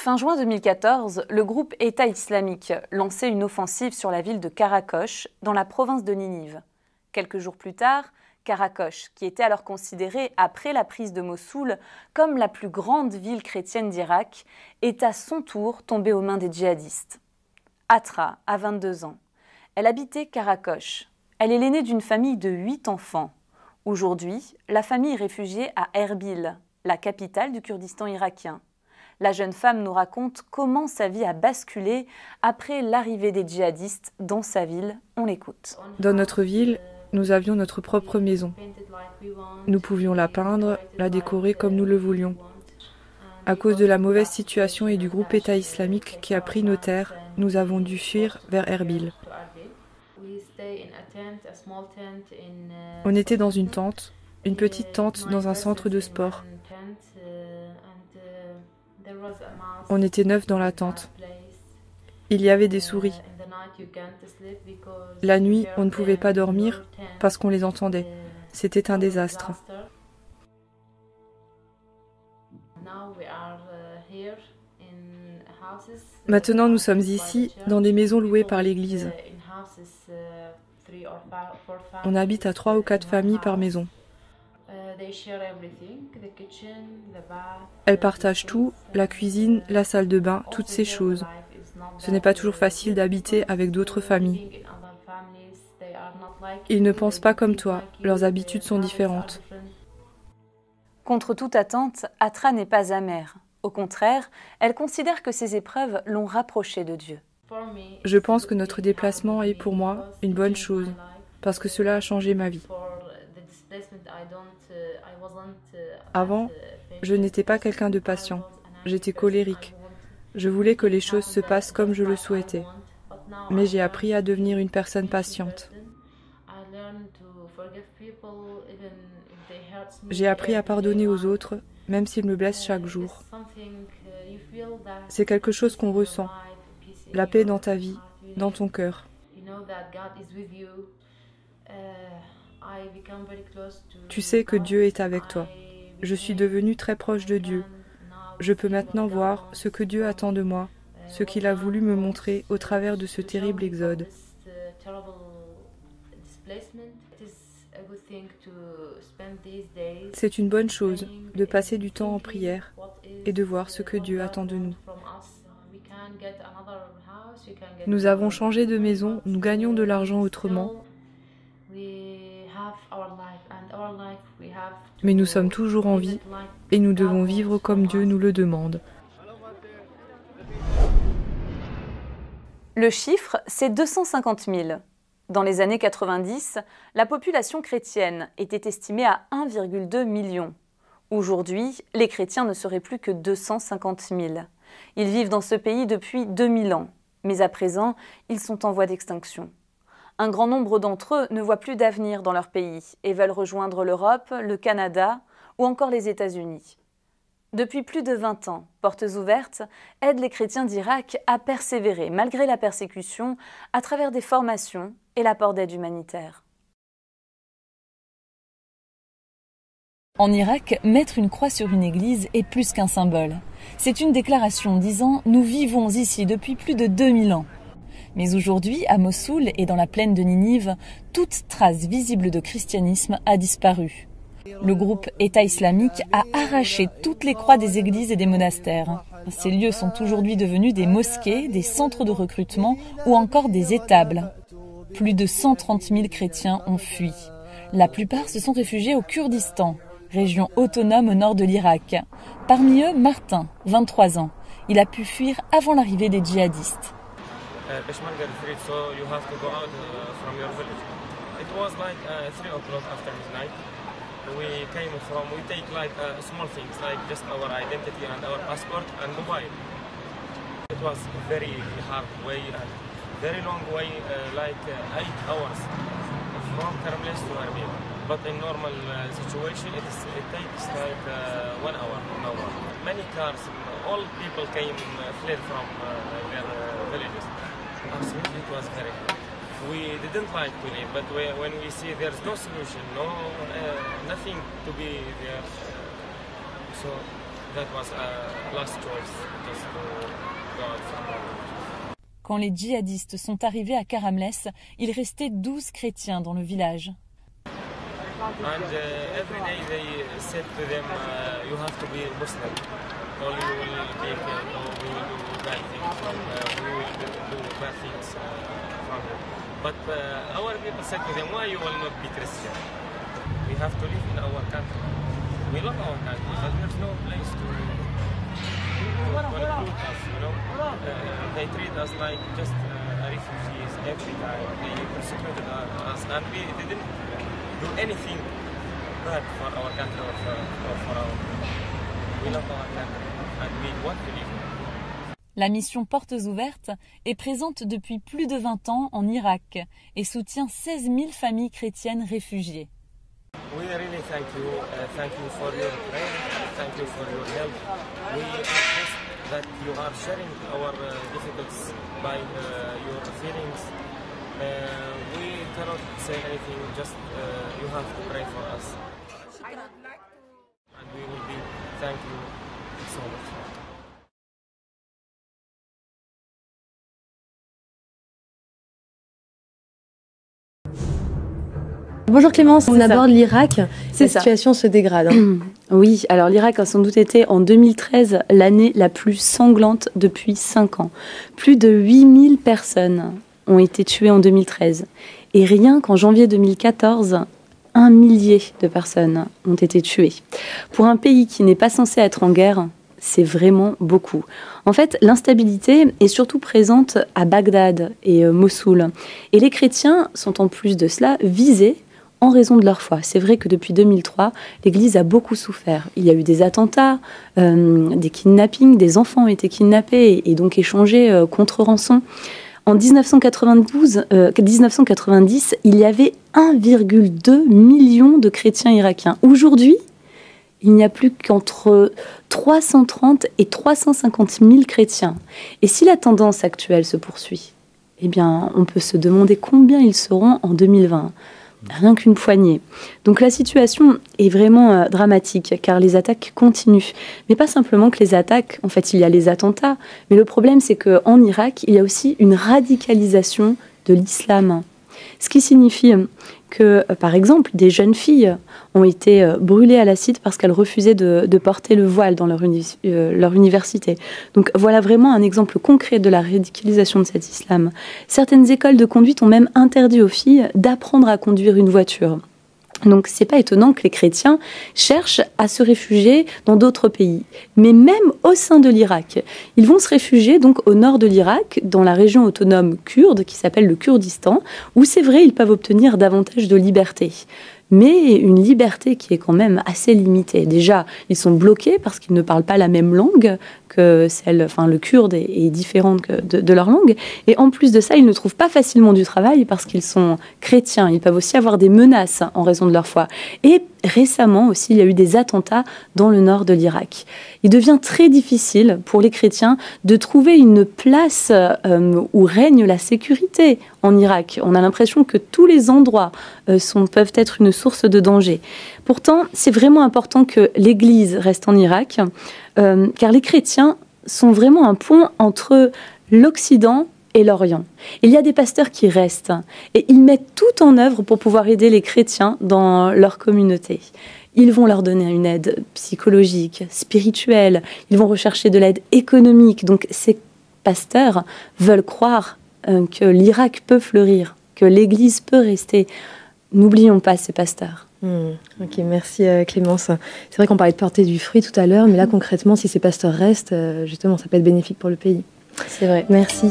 Fin juin 2014, le groupe État islamique lançait une offensive sur la ville de Karakosh, dans la province de Ninive. Quelques jours plus tard, Karakosh, qui était alors considérée, après la prise de Mossoul, comme la plus grande ville chrétienne d'Irak, est à son tour tombée aux mains des djihadistes. Atra a 22 ans. Elle habitait Karakosh. Elle est l'aînée d'une famille de 8 enfants. Aujourd'hui, la famille est réfugiée à Erbil, la capitale du Kurdistan irakien. La jeune femme nous raconte comment sa vie a basculé après l'arrivée des djihadistes dans sa ville. On l'écoute. Dans notre ville, nous avions notre propre maison. Nous pouvions la peindre, la décorer comme nous le voulions. À cause de la mauvaise situation et du groupe État islamique qui a pris nos terres, nous avons dû fuir vers Erbil. On était dans une tente, une petite tente dans un centre de sport. On était 9 dans la tente. Il y avait des souris. La nuit, on ne pouvait pas dormir parce qu'on les entendait. C'était un désastre. Maintenant, nous sommes ici, dans des maisons louées par l'église. On habite à 3 ou 4 familles par maison. Elles partagent tout, la cuisine, la salle de bain, toutes ces choses. Ce n'est pas toujours facile d'habiter avec d'autres familles. Ils ne pensent pas comme toi, leurs habitudes sont différentes. Contre toute attente, Atra n'est pas amère. Au contraire, elle considère que ces épreuves l'ont rapprochée de Dieu. Je pense que notre déplacement est pour moi une bonne chose, parce que cela a changé ma vie. Avant, je n'étais pas quelqu'un de patient, j'étais colérique. Je voulais que les choses se passent comme je le souhaitais. Mais j'ai appris à devenir une personne patiente. J'ai appris à pardonner aux autres, même s'ils me blessent chaque jour. C'est quelque chose qu'on ressent. La paix dans ta vie, dans ton cœur. Tu sais que Dieu est avec toi. Je suis devenue très proche de Dieu. Je peux maintenant voir ce que Dieu attend de moi, ce qu'il a voulu me montrer au travers de ce terrible exode. C'est une bonne chose de passer du temps en prière et de voir ce que Dieu attend de nous. Nous avons changé de maison, nous gagnons de l'argent autrement, mais nous sommes toujours en vie et nous devons vivre comme Dieu nous le demande. Le chiffre, c'est 250 000. Dans les années 90, la population chrétienne était estimée à 1,2 million. Aujourd'hui, les chrétiens ne seraient plus que 250 000. Ils vivent dans ce pays depuis 2000 ans, mais à présent, ils sont en voie d'extinction. Un grand nombre d'entre eux ne voient plus d'avenir dans leur pays et veulent rejoindre l'Europe, le Canada ou encore les États-Unis. Depuis plus de 20 ans, Portes Ouvertes aide les chrétiens d'Irak à persévérer malgré la persécution à travers des formations et l'apport d'aide humanitaire. En Irak, mettre une croix sur une église est plus qu'un symbole. C'est une déclaration disant « Nous vivons ici depuis plus de 2000 ans ». Mais aujourd'hui, à Mossoul et dans la plaine de Ninive, toute trace visible de christianisme a disparu. Le groupe État islamique a arraché toutes les croix des églises et des monastères. Ces lieux sont aujourd'hui devenus des mosquées, des centres de recrutement ou encore des étables. Plus de 130 000 chrétiens ont fui. La plupart se sont réfugiés au Kurdistan, région autonome au nord de l'Irak. Parmi eux, Martin, 23 ans. Il a pu fuir avant l'arrivée des djihadistes. We take like small things like just our identity and our passport and mobile. It was very hard way and very long way, like 8 hours from Karamelis to Erbil. But in normal situation, it takes like 1 hour. Many cars, all people came fled from their villages. Absolutely, it was very hard. We didn't like to leave, but when we see there's no solution, nothing to be there, so that was a last choice, just to go out from there. Quand les djihadistes sont arrivés à Karamles, il restait 12 chrétiens dans le village. And every day they said to them, you have to be Muslim, or you will be killed, or we will do bad things, we will do bad things from you. But our people said to them, why you will not be Christian? We have to live in our country. We love our country, but there's no place to conclude us, you know. They treat us like just refugees every time. They persecuted us, and we didn't do anything bad for our country or for our people. We love our country, and we want to live. La mission Portes Ouvertes est présente depuis plus de 20 ans en Irak et soutient 16 000 familles chrétiennes réfugiées. We really thank you for your prayer, thank you for your help. We trust that you are sharing our difficulties by your feelings. We cannot say anything, just you have to pray for us. And we will be thank you so much. Bonjour Clémence, on aborde l'Irak, C'est la ça. situation se dégrade. Oui, alors l'Irak a sans doute été en 2013 l'année la plus sanglante depuis 5 ans. Plus de 8000 personnes ont été tuées en 2013. Et rien qu'en janvier 2014, 1 millier de personnes ont été tuées. Pour un pays qui n'est pas censé être en guerre, c'est vraiment beaucoup. En fait, l'instabilité est surtout présente à Bagdad et Mossoul. Et les chrétiens sont en plus de cela visés en raison de leur foi. C'est vrai que depuis 2003, l'Église a beaucoup souffert. Il y a eu des attentats, des kidnappings, des enfants ont été kidnappés et donc échangés contre rançon. En 1990, il y avait 1,2 million de chrétiens irakiens. Aujourd'hui, il n'y a plus qu'entre 330 et 350 000 chrétiens. Et si la tendance actuelle se poursuit, eh bien, on peut se demander combien ils seront en 2020. Rien qu'une poignée. Donc la situation est vraiment dramatique car les attaques continuent. Mais pas simplement que les attaques, en fait il y a les attentats, mais le problème c'est qu'en Irak, il y a aussi une radicalisation de l'islam. Ce qui signifie que, par exemple, des jeunes filles ont été brûlées à l'acide parce qu'elles refusaient de porter le voile dans leur université. Donc voilà vraiment un exemple concret de la radicalisation de cet islam. Certaines écoles de conduite ont même interdit aux filles d'apprendre à conduire une voiture. Donc c'est pas étonnant que les chrétiens cherchent à se réfugier dans d'autres pays. Mais même au sein de l'Irak, ils vont se réfugier donc au nord de l'Irak, dans la région autonome kurde qui s'appelle le Kurdistan, où c'est vrai ils peuvent obtenir davantage de liberté. Mais une liberté qui est quand même assez limitée. Déjà, ils sont bloqués parce qu'ils ne parlent pas la même langue que celle, enfin le kurde est différent de leur langue. Et en plus de ça, ils ne trouvent pas facilement du travail parce qu'ils sont chrétiens. Ils peuvent aussi avoir des menaces en raison de leur foi. Et récemment aussi, il y a eu des attentats dans le nord de l'Irak. Il devient très difficile pour les chrétiens de trouver une place où règne la sécurité en Irak. On a l'impression que tous les endroits peuvent être une source de danger. Pourtant, c'est vraiment important que l'Église reste en Irak, car les chrétiens sont vraiment un pont entre l'Occident et l'Orient. Il y a des pasteurs qui restent et ils mettent tout en œuvre pour pouvoir aider les chrétiens dans leur communauté. Ils vont leur donner une aide psychologique, spirituelle, ils vont rechercher de l'aide économique. Donc ces pasteurs veulent croire que l'Irak peut fleurir, que l'Église peut rester. N'oublions pas ces pasteurs. Ok, merci Clémence. C'est vrai qu'on parlait de porter du fruit tout à l'heure, mais là concrètement, si ces pasteurs restent, justement, ça peut être bénéfique pour le pays. C'est vrai. Merci.